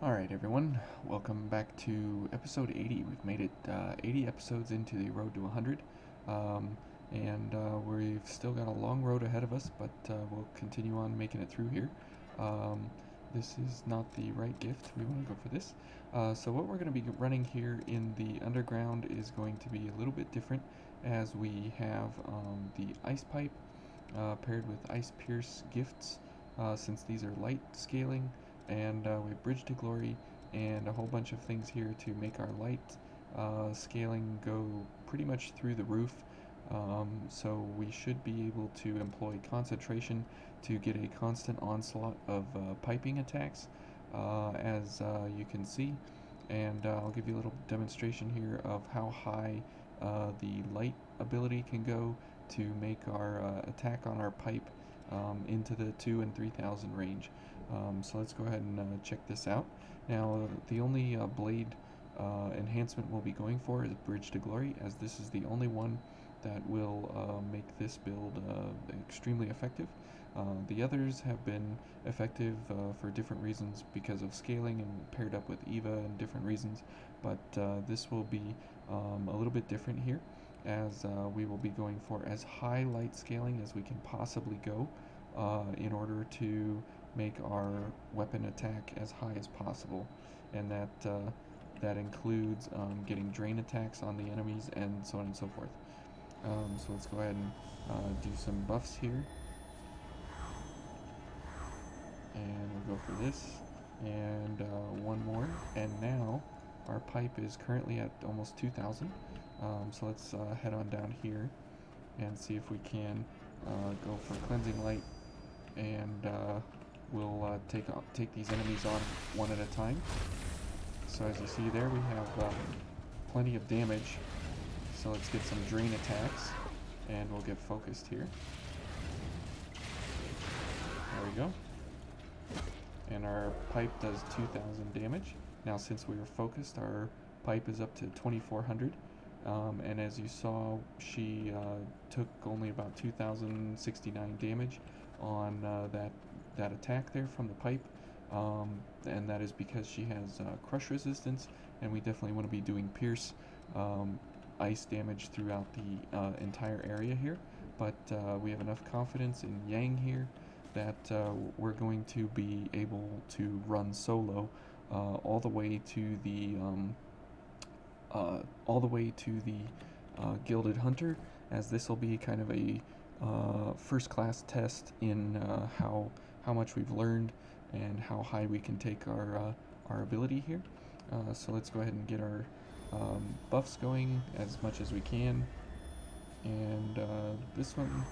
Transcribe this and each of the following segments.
Alright everyone, welcome back to episode 80. We've made it 80 episodes into the road to 100, and we've still got a long road ahead of us, but we'll continue on making it through here. This is not the right gift, we want to go for this. So what we're going to be running here in the underground is going to be a little bit different, as we have the ice pipe paired with ice pierce gifts, since these are light scaling, and we have Bridge to Glory and a whole bunch of things here to make our light scaling go pretty much through the roof. So we should be able to employ concentration to get a constant onslaught of piping attacks, as you can see. And I'll give you a little demonstration here of how high the light ability can go to make our attack on our pipe into the 2,000 and 3,000 range. So let's go ahead and check this out. Now, the only blade enhancement we'll be going for is Bridge to Glory, as this is the only one that will make this build extremely effective. The others have been effective for different reasons because of scaling and paired up with Eva and different reasons, but this will be a little bit different here, as we will be going for as high light scaling as we can possibly go in order to make our weapon attack as high as possible, and that includes getting drain attacks on the enemies and so on and so forth. So let's go ahead and do some buffs here, and we'll go for this and one more, and now our pipe is currently at almost 2,000. So let's head on down here and see if we can go for cleansing light, and we'll take these enemies on one at a time. So as you see there, we have plenty of damage. So let's get some drain attacks, and we'll get focused here. There we go. And our pipe does 2,000 damage. Now, since we were focused, our pipe is up to 2,400. And as you saw, she took only about 2,069 damage on that attack there from the pipe, and that is because she has crush resistance, and we definitely want to be doing pierce ice damage throughout the entire area here. But we have enough confidence in Yang here that we're going to be able to run solo all the way to the Gilded Hunter, as this will be kind of a first-class test in how much we've learned and how high we can take our ability here. So let's go ahead and get our buffs going as much as we can, and this one,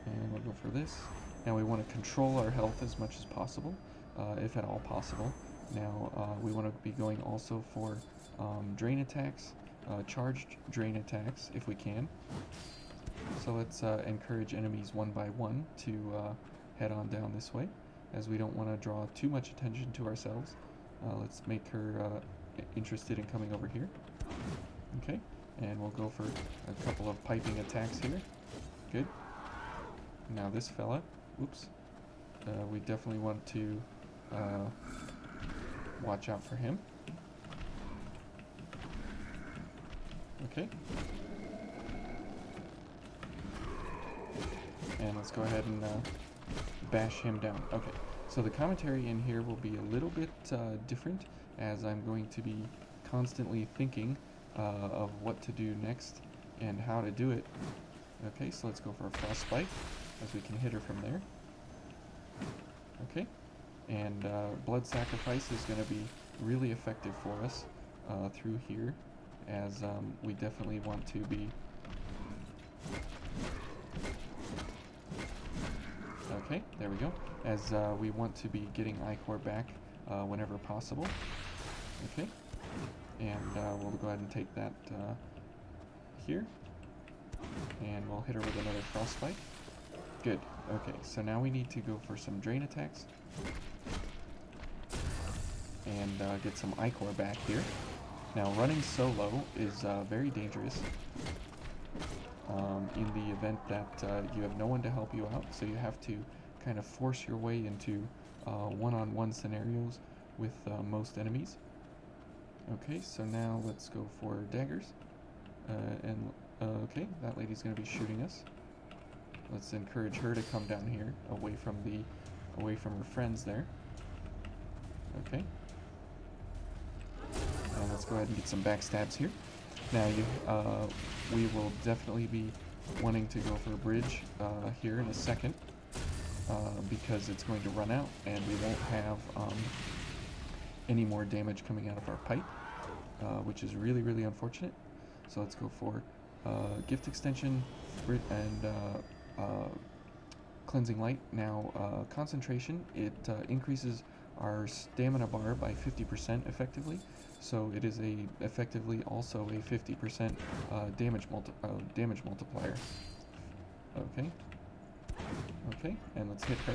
and we'll go for this. Now we want to control our health as much as possible, if at all possible. Now we want to be going also for drain attacks, charged drain attacks if we can. So let's encourage enemies one by one to head on down this way, as we don't want to draw too much attention to ourselves. Let's make her interested in coming over here. Okay, and we'll go for a couple of piping attacks here. Good. Now this fella, oops, we definitely want to watch out for him. Okay. And let's go ahead and bash him down. Okay, so the commentary in here will be a little bit different, as I'm going to be constantly thinking of what to do next and how to do it. Okay, so let's go for a frostbite, as we can hit her from there. Okay, and blood sacrifice is going to be really effective for us through here, as we definitely want to be. Okay, there we go, as we want to be getting Ichor back whenever possible. Okay, and we'll go ahead and take that here, and we'll hit her with another frostbite. Good. Okay, so now we need to go for some drain attacks and get some Ichor back here. Now, running solo is very dangerous in the event that you have no one to help you out, so you have to kind of force your way into one-on-one scenarios with most enemies. Okay, so now let's go for daggers. Okay, that lady's going to be shooting us. Let's encourage her to come down here, away from her friends there. Okay. And let's go ahead and get some backstabs here. Now we will definitely be wanting to go for a bridge here in a second, because it's going to run out and we won't have any more damage coming out of our pipe, which is really, really unfortunate. So let's go for gift extension and cleansing light. Now concentration, it increases our stamina bar by 50% effectively, so it is effectively also a 50% damage multiplier. Okay. Okay, and let's hit her.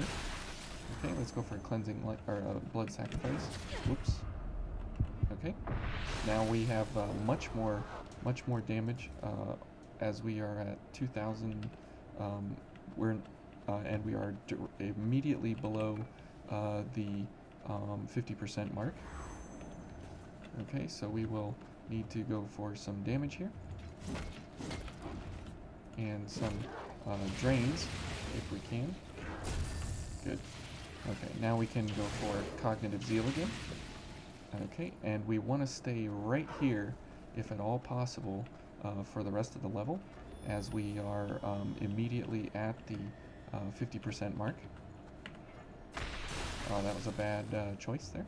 Okay, let's go for a cleansing light or blood sacrifice. Whoops. Okay. Now we have much more damage, as we are at 2,000. And we are immediately below the 50% mark. Okay, so we will need to go for some damage here and some drains if we can. Good. Okay, now we can go for cognitive zeal again. Okay, and we want to stay right here, if at all possible, for the rest of the level, as we are immediately at the 50% mark. Oh, that was a bad choice there.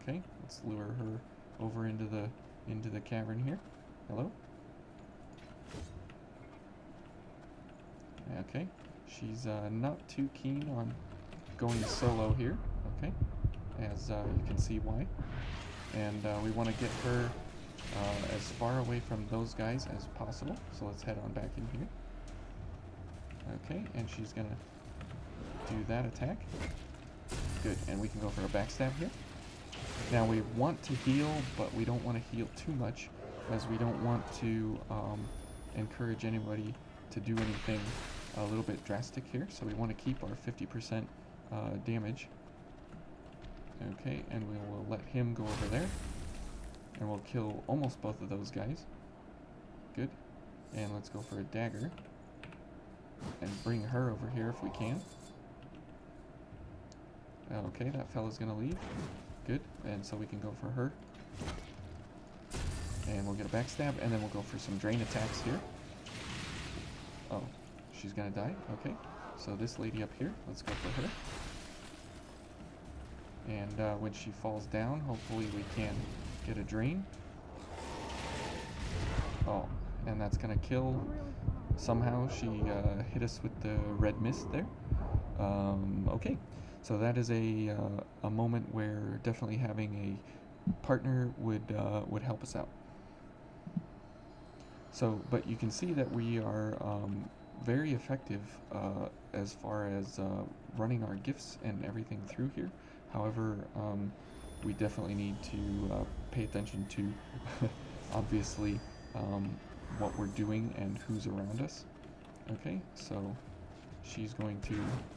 Okay, let's lure her over into the cavern here. Hello? Okay, she's not too keen on going solo here. Okay, as you can see why. And we want to get her as far away from those guys as possible. So let's head on back in here. Okay, and she's gonna do that attack. Good, and we can go for a backstab here. Now we want to heal, but we don't want to heal too much, as we don't want to encourage anybody to do anything a little bit drastic here. So we want to keep our 50% damage. Okay, and we will let him go over there, and we'll kill almost both of those guys. Good, and let's go for a dagger and bring her over here if we can. Okay, that fella's gonna leave. Good, and so we can go for her. And we'll get a backstab, and then we'll go for some drain attacks here. Oh, she's gonna die? Okay, so this lady up here, let's go for her. And when she falls down, hopefully we can get a drain. Oh, and that's gonna kill. Somehow she hit us with the red mist there. Okay, so that is a moment where definitely having a partner would help us out. So, but you can see that we are very effective as far as running our gifts and everything through here. However, we definitely need to pay attention to obviously what we're doing and who's around us. Okay, so she's going to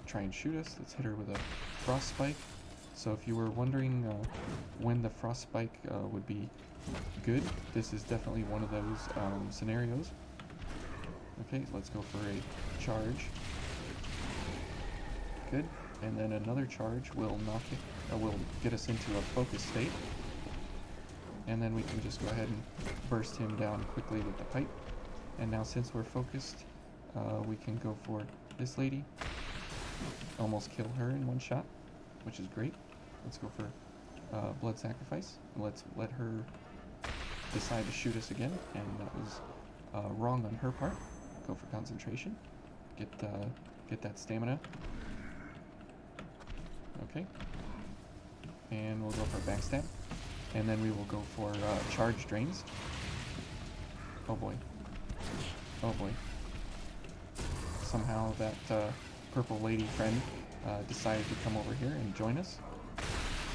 try and shoot us. Let's hit her with a frost spike. So if you were wondering when the frost spike would be good, this is definitely one of those scenarios. Okay, so let's go for a charge. Good, and then another charge will will get us into a focus state. And then we can just go ahead and burst him down quickly with the pipe. And now since we're focused, we can go for this lady. Almost kill her in one shot, which is great. Let's go for blood sacrifice. Let's let her decide to shoot us again, and that was wrong on her part. Go for concentration. Get that stamina. Okay. And we'll go for a backstab. And then we will go for charge drains. Oh boy. Oh boy. Somehow that purple lady friend decided to come over here and join us.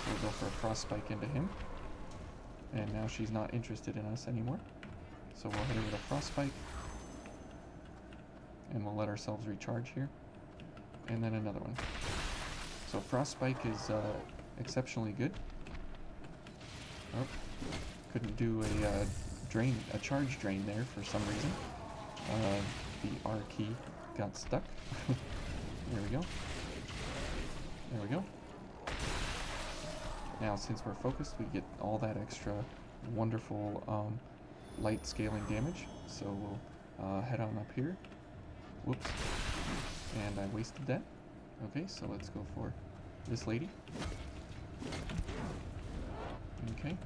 We'll go for a frost spike into him. And now she's not interested in us anymore. So we'll hit her with a frost spike. And we'll let ourselves recharge here. And then another one. So Frost Spike is exceptionally good. Oh, couldn't do a charge drain there for some reason. The R key got stuck. There we go. There we go. Now, since we're focused, we get all that extra wonderful light scaling damage. So we'll head on up here. Whoops. And I wasted that. Okay, so let's go for this lady. Okay.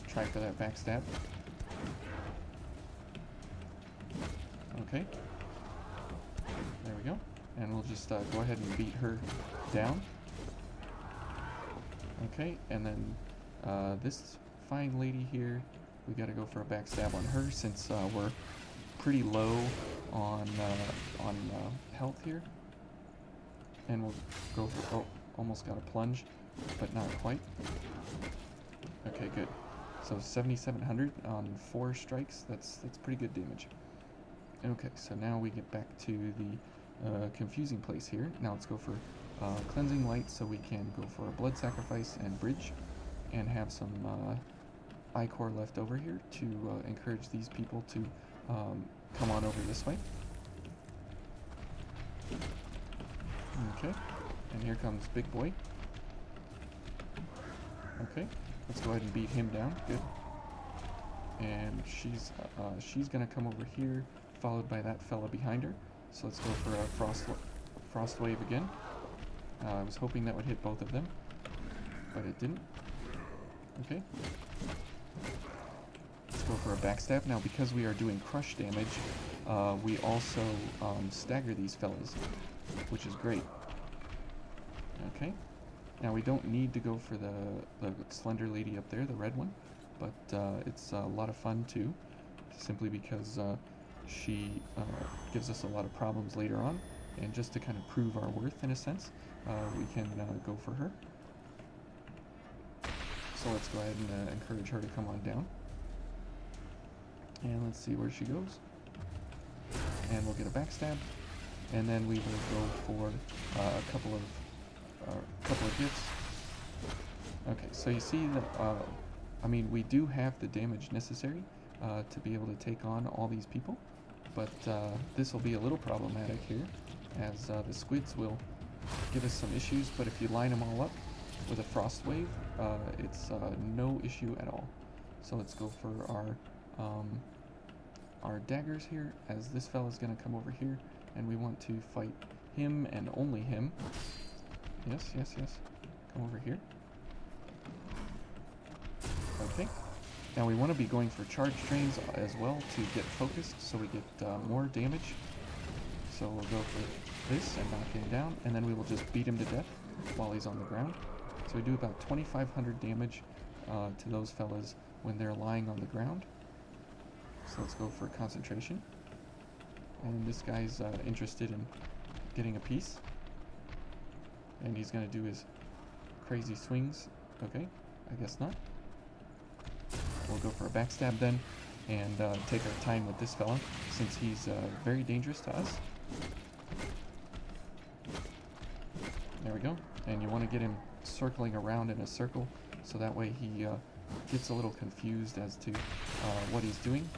Try for that backstab. Okay. There we go. And we'll just go ahead and beat her down. Okay, and then this fine lady here, we gotta go for a backstab on her since we're pretty low on health here. And we'll go for, oh, almost got a plunge, but not quite. Okay, good. So 7,700 on 4 strikes, that's pretty good damage. Okay, so now we get back to the confusing place here. Now let's go for Cleansing Light so we can go for a Blood Sacrifice and Bridge and have some Ichor left over here to encourage these people to come on over this way. Okay, and here comes Big Boy. Okay, let's go ahead and beat him down. Good. And she's gonna come over here, followed by that fella behind her. So let's go for a frost wave again. I was hoping that would hit both of them, but it didn't. Okay. Let's go for a backstab. Now, because we are doing crush damage, we also stagger these fellas, which is great. Okay. Now, we don't need to go for the slender lady up there, the red one, but it's a lot of fun too, simply because she gives us a lot of problems later on, and just to kind of prove our worth in a sense, we can go for her. So let's go ahead and encourage her to come on down. And let's see where she goes. And we'll get a backstab. And then we will go for a couple of hits. Okay, so you see that, I mean, we do have the damage necessary to be able to take on all these people. But this will be a little problematic here, as the squids will give us some issues. But if you line them all up with a frost wave, it's no issue at all. So let's go for our daggers here, as this fella's going to come over here, and we want to fight him and only him. Yes, yes, yes. Come over here. Okay. Now we want to be going for charge drains as well to get focused, so we get more damage. So we'll go for this and knock him down, and then we will just beat him to death while he's on the ground. So we do about 2,500 damage to those fellas when they're lying on the ground. So let's go for concentration. And this guy's interested in getting a piece. And he's going to do his crazy swings. Okay, I guess not. We'll go for a backstab then, and take our time with this fella, since he's very dangerous to us. There we go. And you want to get him circling around in a circle, so that way he gets a little confused as to what he's doing.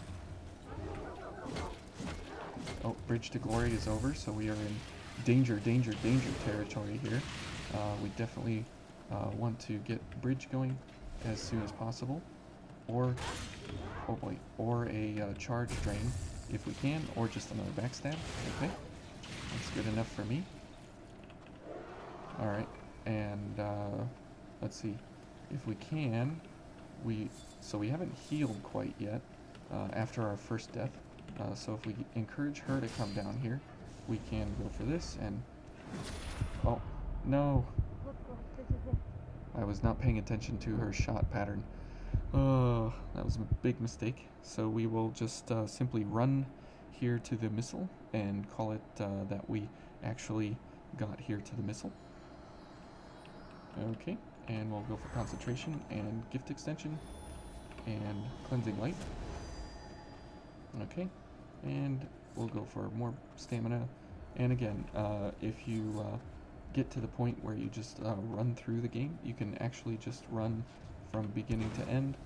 Oh, Bridge to Glory is over, so we are in danger territory here. We definitely want to get Bridge going as soon as possible, or, oh boy, or a charge drain if we can, or just another backstab. Okay, that's good enough for me. Alright, and let's see, if we can, so we haven't healed quite yet after our first death. So if we encourage her to come down here, we can go for this, and oh no, I was not paying attention to her shot pattern. Oh, that was a big mistake. So we will just simply run here to the missile and call it that we actually got here to the missile. Okay, and we'll go for concentration and gift extension and cleansing light. Okay, and we'll go for more stamina. And again, if you get to the point where you just run through the game. You can actually just run from beginning to end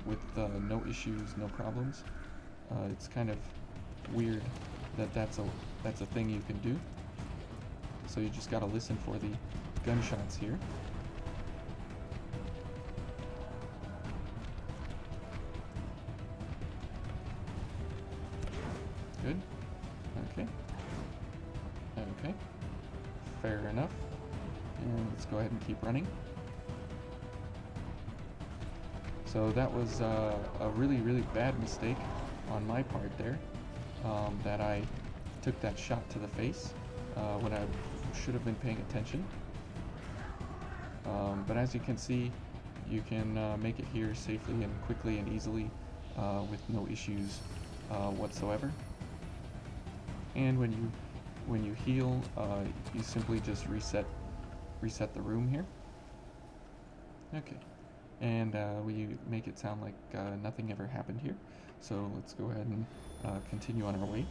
with no issues, no problems. It's kind of weird that that's a thing you can do. So you just gotta listen for the gunshots here. Good. Okay. Okay. Fair enough. And let's go ahead and keep running. So that was a really, really bad mistake on my part there, that I took that shot to the face when I should have been paying attention. But as you can see, you can make it here safely and quickly and easily with no issues whatsoever. And when you heal, you simply just reset the room here. Okay, and we make it sound like nothing ever happened here. So let's go ahead and continue on our way.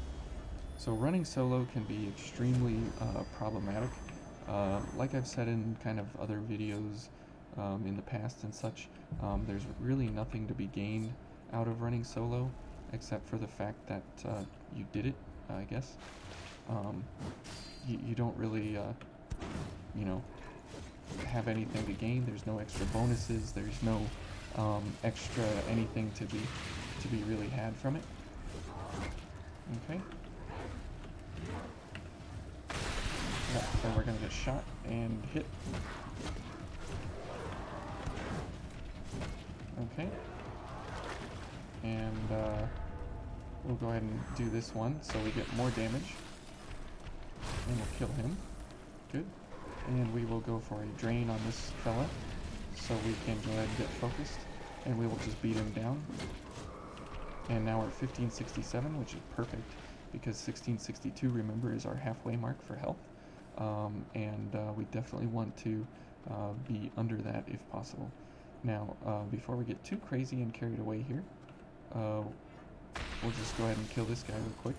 So running solo can be extremely problematic. Like I've said in kind of other videos in the past and such, there's really nothing to be gained out of running solo except for the fact that you did it, I guess. You don't really, you know, have anything to gain. There's no extra bonuses. There's no extra anything to be really had from it. Okay. Yeah, so we're gonna get shot and hit. Okay. And we'll go ahead and do this one so we get more damage. And we'll kill him. Good. And we will go for a drain on this fella so we can go ahead and get focused. And we will just beat him down. And now we're at 1567, which is perfect because 1662, remember, is our halfway mark for health. And we definitely want to be under that if possible. Now, before we get too crazy and carried away here, we'll just go ahead and kill this guy real quick.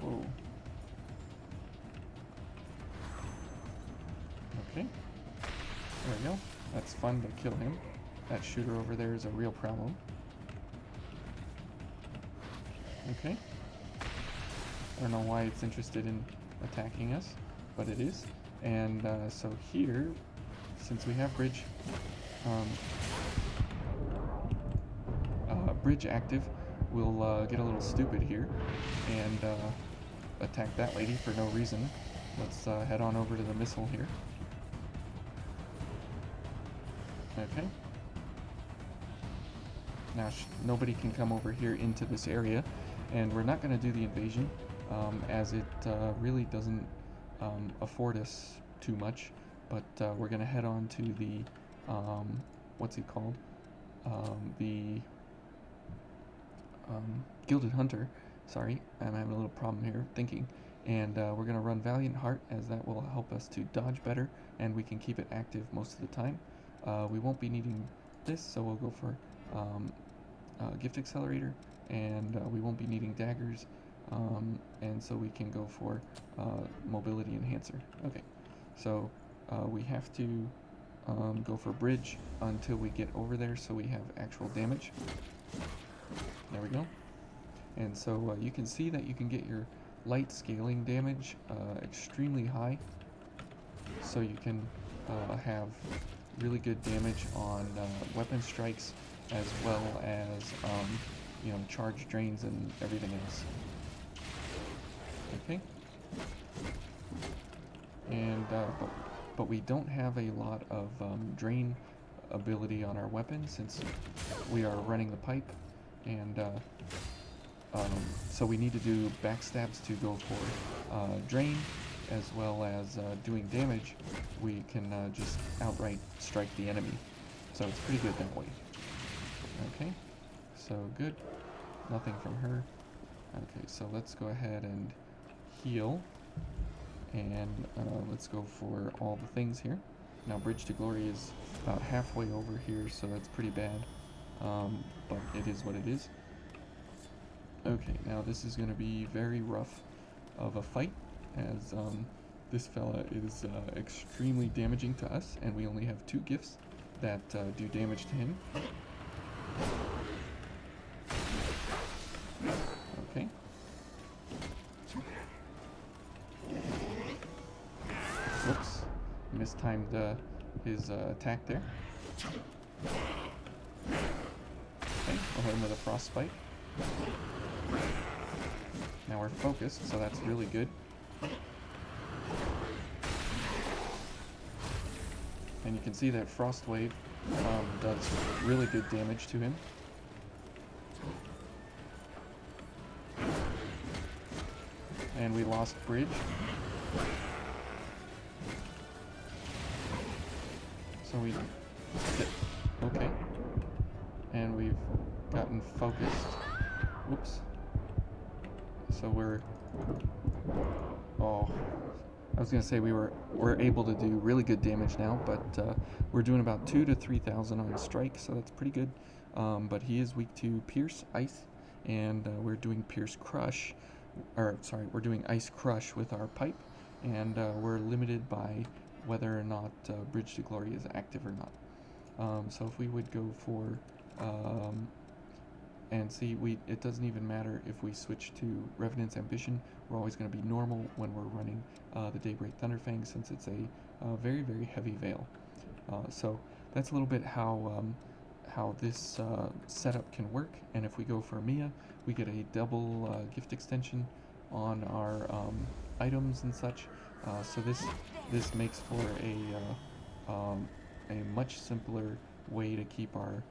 Whoa. Okay. There we go. That's fun to kill him. That shooter over there is a real problem. Okay. I don't know why it's interested in attacking us, but it is. And so here, since we have bridge active, we'll get a little stupid here and attack that lady for no reason. Let's head on over to the missile here. Okay. Now nobody can come over here into this area, and we're not going to do the invasion as it really doesn't afford us too much, but we're going to head on to the what's it called, the Gilded Hunter. Sorry, I'm having a little problem here thinking. And we're going to run Valiant Heart, as that will help us to dodge better, and we can keep it active most of the time. We won't be needing this, so we'll go for Gift Accelerator, and we won't be needing daggers, and so we can go for Mobility Enhancer. Okay, so we have to go for Bridge until we get over there so we have actual damage. There we go. And so you can see that you can get your light scaling damage extremely high, so you can have really good damage on weapon strikes, as well as you know, charge drains and everything else. Okay. And but we don't have a lot of drain ability on our weapon since we are running the pipe, and so we need to do backstabs to go for drain, as well as doing damage. We can just outright strike the enemy, so it's pretty good that way. Okay, so good. Nothing from her. Okay, so let's go ahead and heal, and let's go for all the things here. Now Bridge to Glory is about halfway over here, so that's pretty bad. but it is what it is. Okay, now this is going to be very rough of a fight, as this fella is extremely damaging to us, and we only have 2 gifts that do damage to him. Okay. Whoops. Mistimed his attack there. Okay, we'll hit him with a frostbite. Now we're focused, so that's really good. And you can see that Frost Wave does really good damage to him. And we lost Bridge. So we get, okay. And we've gotten focused. Whoops. So we're, oh, I was gonna say we're able to do really good damage now, but we're doing about 2,000 to 3,000 on strike, so that's pretty good. But he is weak to Pierce, Ice, and we're doing Pierce Crush, or sorry, we're doing Ice Crush with our pipe, and we're limited by whether or not Bridge to Glory is active or not. So if we would go for and see, it doesn't even matter if we switch to Revenant's Ambition. We're always going to be normal when we're running the Daybreak Thunderfang, since it's a very, very heavy veil. So that's a little bit how this setup can work. And if we go for Mia, we get a double gift extension on our items and such. So this makes for a much simpler way to keep our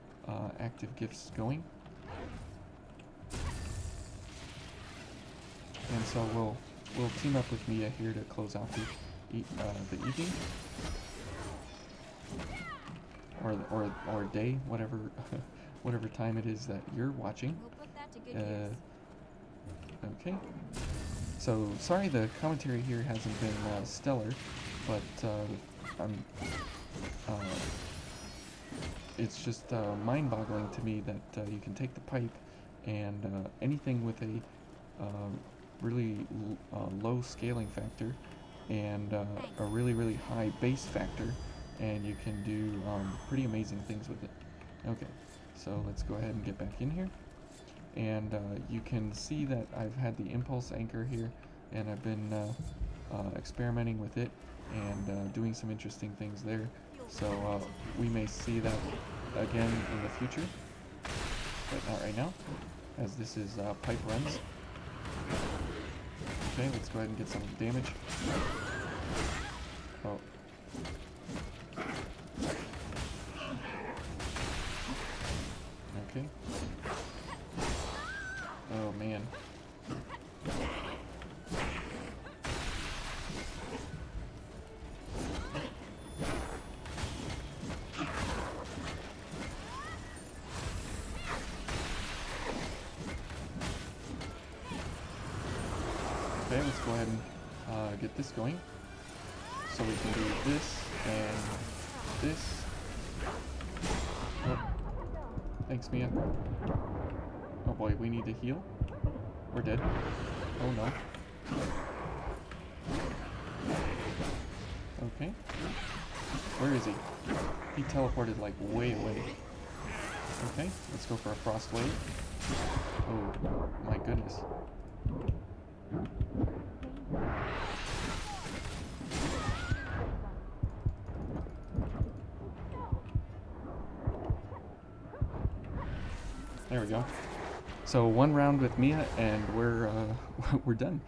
active gifts going. And so we'll team up with Mia here to close out the evening, or day, whatever whatever time it is that you're watching. Okay. So sorry the commentary here hasn't been stellar, but it's just mind-boggling to me that you can take the pipe and anything with a really low scaling factor and a really, really high base factor, and you can do pretty amazing things with it. Okay, so let's go ahead and get back in here. And you can see that I've had the impulse anchor here, and I've been experimenting with it and doing some interesting things there. So we may see that again in the future, but not right now, as this is pipe runs. Okay, let's go ahead and get some damage. Oh. Okay. Oh man. Okay, let's go ahead and get this going. So we can do this and this. Oh. Thanks, Mia. Oh boy, we need to heal. We're dead. Oh no. Okay. Where is he? He teleported like way away. Okay, let's go for a frost wave. Oh my goodness. There we go. So one round with Mia and we're done.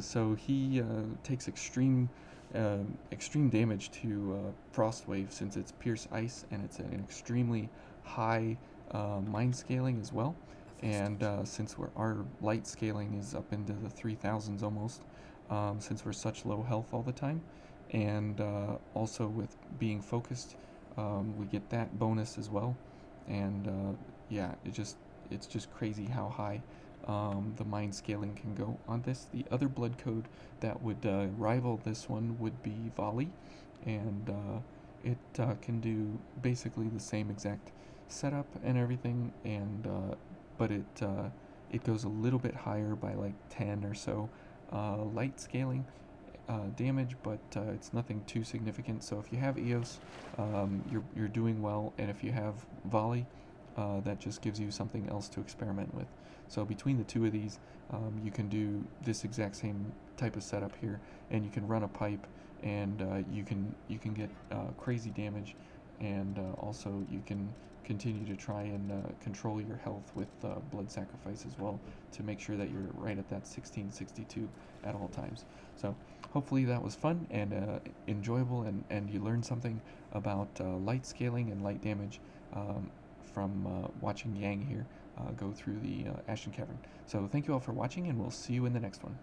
So he takes extreme damage to Frost Wave, since it's Pierce Ice and it's an extremely high mind scaling as well. And since our light scaling is up into the 3000s almost, since we're such low health all the time, and also with being focused, we get that bonus as well. And yeah, it's just crazy how high the mind scaling can go on this. The other blood code that would rival this one would be Volley, and it can do basically the same exact setup and everything, and but it goes a little bit higher by like 10 or so light scaling damage, but it's nothing too significant. So if you have Eos, you're doing well, and if you have volley, that just gives you something else to experiment with. So between the two of these, you can do this exact same type of setup here, and you can run a pipe, and you can get crazy damage, and also you can continue to try and control your health with blood sacrifice as well, to make sure that you're right at that 1662 at all times. So hopefully that was fun and enjoyable, and you learned something about light scaling and light damage from watching Yang here go through the Ashen Cavern. So thank you all for watching, and we'll see you in the next one.